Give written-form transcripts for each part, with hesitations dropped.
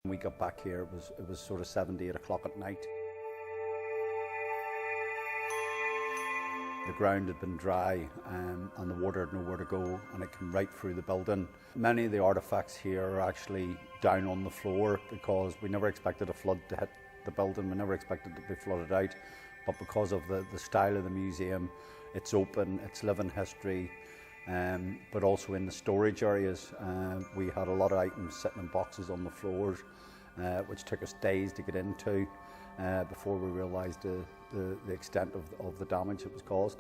When we got back here, it was sort of 7 to 8 o'clock at night. The ground had been dry and the water had nowhere to go, and it came right through the building. Many of the artefacts here are actually down on the floor because we never expected a flood to hit the building. We never expected it to be flooded out, but because of the style of the museum, it's open, it's living history, but also in the storage areas. We had a lot of items sitting in boxes on the floors, which took us days to get into before we realised the extent of the damage that was caused.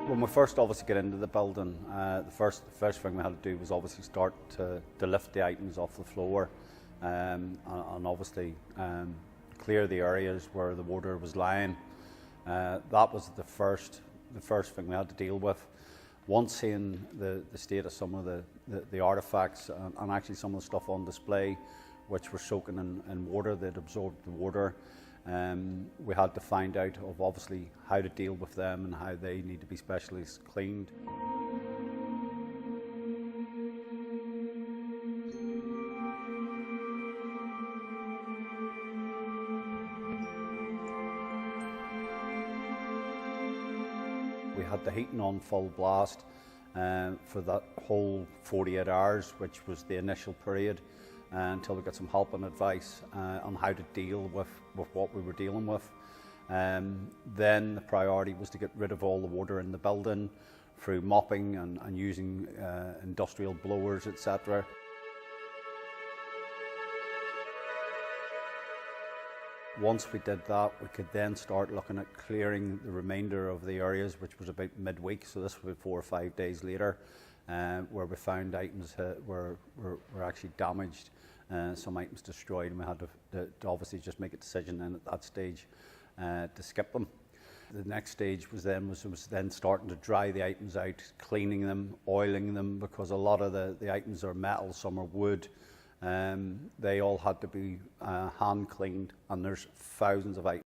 When we first obviously get into the building, the first thing we had to do was obviously start to lift the items off the floor and obviously clear the areas where the water was lying. That was the first thing we had to deal with. Once seeing the state of some of the artefacts and actually some of the stuff on display, which were soaking in water, they'd absorbed the water. We had to find out of obviously how to deal with them and how they need to be specially cleaned. We had the heating on full blast for that whole 48 hours, which was the initial period, until we got some help and advice on how to deal with what we were dealing with. Then the priority was to get rid of all the water in the building through mopping and using industrial blowers, etc. Once we did that, we could then start looking at clearing the remainder of the areas, which was about midweek, so this was 4 or 5 days later, where we found items were actually damaged, some items destroyed, and we had to obviously just make a decision then at that stage to skip them. The next stage was then starting to dry the items out, cleaning them, oiling them, because a lot of the items are metal, some are wood. They all had to be hand cleaned, and there's thousands of items.